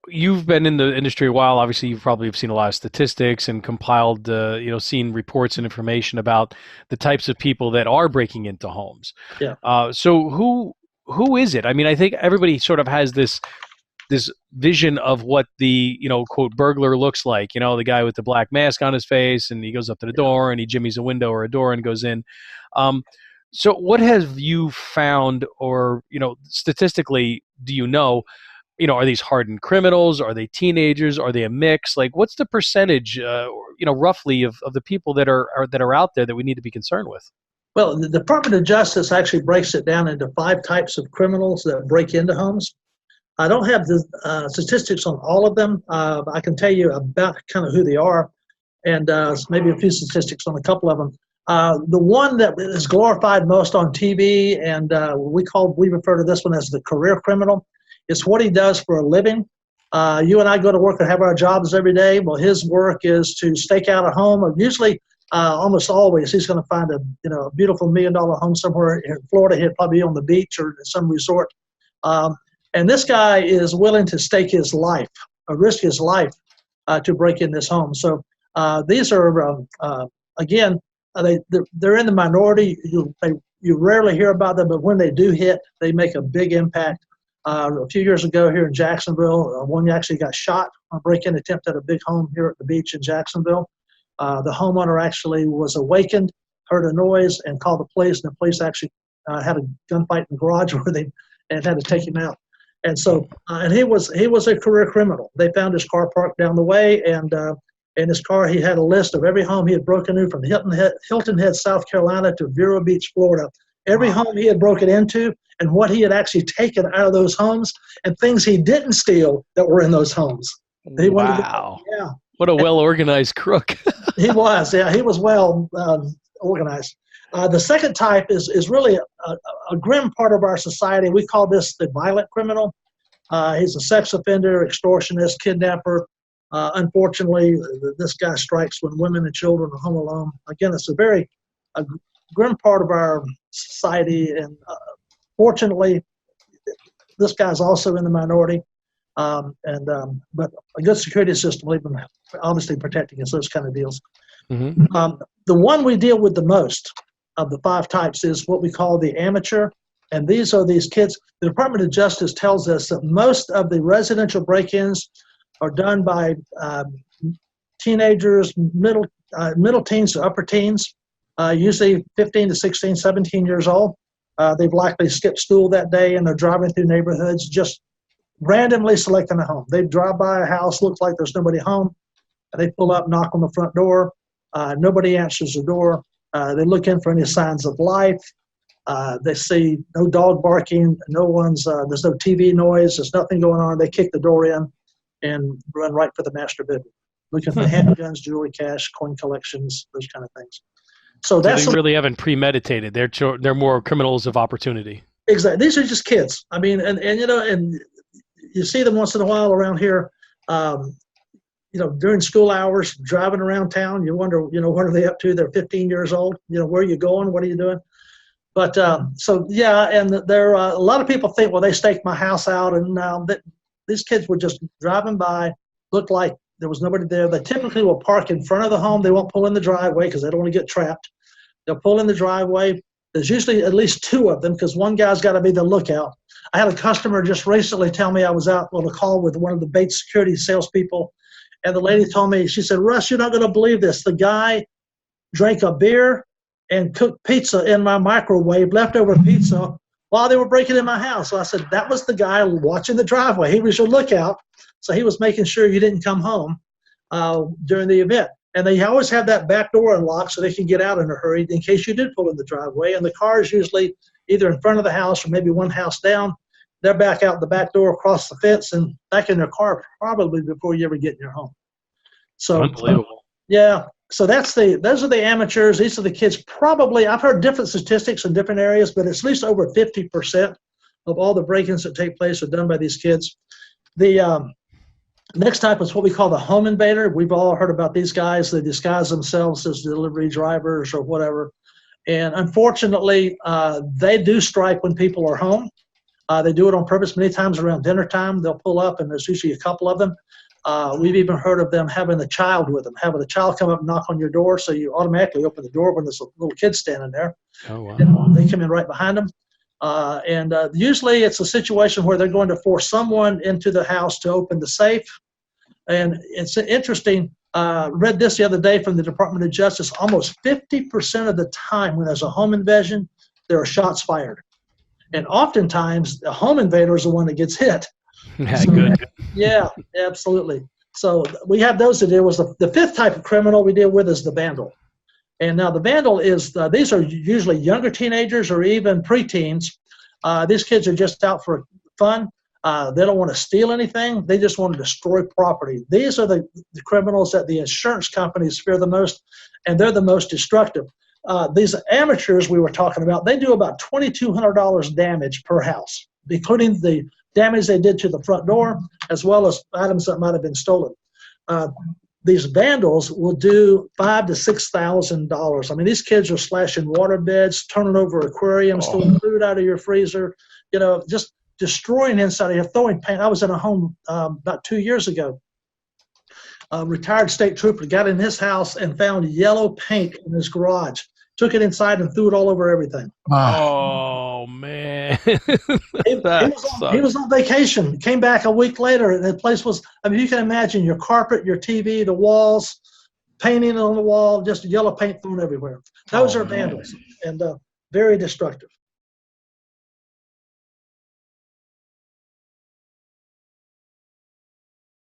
you've been in the industry a while. Obviously, you probably have seen a lot of statistics and compiled, seen reports and information about the types of people that are breaking into homes. Yeah. So who is it? I mean, I think everybody sort of has this vision of what the quote burglar looks like. The guy with the black mask on his face, and he goes up to the Yeah. door and he jimmies a window or a door and goes in. Um, so what have you found, or statistically, do are these hardened criminals? Are they teenagers? Are they a mix? Like, what's the percentage, roughly of the people that are out there that we need to be concerned with? Well, the Department of Justice actually breaks it down into five types of criminals that break into homes. I don't have the statistics on all of them. I can tell you about kind of who they are, and maybe a few statistics on a couple of them. The one that is glorified most on TV, and we refer to this one as the career criminal. It's what he does for a living. You and I go to work and have our jobs every day. Well, his work is to stake out a home. Usually, almost always, he's going to find a beautiful $1 million home somewhere in Florida. He'll probably be on the beach or some resort. And this guy is willing to stake his life, or risk his life, to break in this home. So these are, again, they're in the minority. You rarely hear about them, but when they do hit, they make a big impact. A few years ago here in Jacksonville, one actually got shot on a break-in attempt at a big home here at the beach in Jacksonville. The homeowner actually was awakened, heard a noise, and called the police. And the police actually had a gunfight in the garage where they and had to take him out. And so, and he was a career criminal. They found his car parked down the way, and in his car he had a list of every home he had broken into, from Hilton Head, South Carolina, to Vero Beach, Florida. Every home he had broken into, and what he had actually taken out of those homes, and things he didn't steal that were in those homes. Wow. Yeah. What a well-organized crook. He was, yeah, he was well organized. The second type is really a grim part of our society. We call this the violent criminal. He's a sex offender, extortionist, kidnapper. Unfortunately, this guy strikes when women and children are home alone. Again, it's a grim part of our society, and fortunately, this guy's also in the minority. But a good security system will even obviously protect against those kind of deals. Mm-hmm. The one we deal with the most of the five types is what we call the amateur, and these are these kids. The Department of Justice tells us that most of the residential break-ins are done by teenagers, middle teens to upper teens, usually 15 to 16, 17 years old. They've likely skipped school that day, and they're driving through neighborhoods, just randomly selecting a home. They drive by a house, looks like there's nobody home. They pull up, knock on the front door. Nobody answers the door. They look in for any signs of life. They see no dog barking, there's no TV noise, there's nothing going on. They kick the door in and run right for the master bedroom, looking for handguns, jewelry, cash, coin collections, those kind of things. So they really haven't premeditated. They're more criminals of opportunity. Exactly. These are just kids. I mean, and you see them once in a while around here. During school hours, driving around town, you wonder, what are they up to? They're 15 years old. Where are you going? What are you doing? But so yeah, and there a lot of people think, well, they staked my house out, and these kids were just driving by, looked like there was nobody there. They typically will park in front of the home. They won't pull in the driveway because they don't want to get trapped. They'll pull in the driveway. There's usually at least two of them because one guy's got to be the lookout. I had a customer just recently tell me, I was out on a call with one of the Bates security salespeople, and the lady told me, she said, "Russ, you're not going to believe this. The guy drank a beer and cooked pizza in my microwave, leftover pizza, while they were breaking in my house." So I said, that was the guy watching the driveway. He was your lookout. So he was making sure you didn't come home during the event. And they always have that back door unlocked so they can get out in a hurry in case you did pull in the driveway. And the car is usually either in front of the house or maybe one house down. They're back out the back door, across the fence, and back in their car probably before you ever get in your home. So unbelievable. Yeah. So those are the amateurs. These are the kids. Probably, I've heard different statistics in different areas, but it's at least over 50% of all the break-ins that take place are done by these kids. The next type is what we call the home invader. We've all heard about these guys. They disguise themselves as delivery drivers or whatever. And unfortunately, they do strike when people are home. They do it on purpose. Many times around dinner time, they'll pull up, and there's usually a couple of them. We've even heard of them having a child with them, having a child come up and knock on your door, so you automatically open the door when there's a little kid standing there. Oh, wow. And they come in right behind them. Usually it's a situation where they're going to force someone into the house to open the safe. And it's interesting, read this the other day from the Department of Justice, almost 50% of the time when there's a home invasion, there are shots fired. And oftentimes the home invader is the one that gets hit. Yeah, So, good. yeah, absolutely. So we have those to deal with. The fifth type of criminal we deal with is the vandal. And now the vandal is, these are usually younger teenagers or even preteens. These kids are just out for fun. They don't want to steal anything. They just want to destroy property. These are the criminals that the insurance companies fear the most, and they're the most destructive. These amateurs we were talking about, they do about $2,200 damage per house, including the damage they did to the front door, as well as items that might have been stolen. These vandals will do $5,000 to $6,000. I mean, these kids are slashing water beds, turning over aquariums, throwing food out of your freezer, just destroying inside of you, throwing paint. I was in a home about 2 years ago. A retired state trooper got in his house and found yellow paint in his garage, took it inside and threw it all over everything. Oh, man. He That was on vacation, came back a week later, and the place was, I mean, you can imagine your carpet, your TV, the walls, painting on the wall, just yellow paint thrown everywhere. Those are vandals, and very destructive.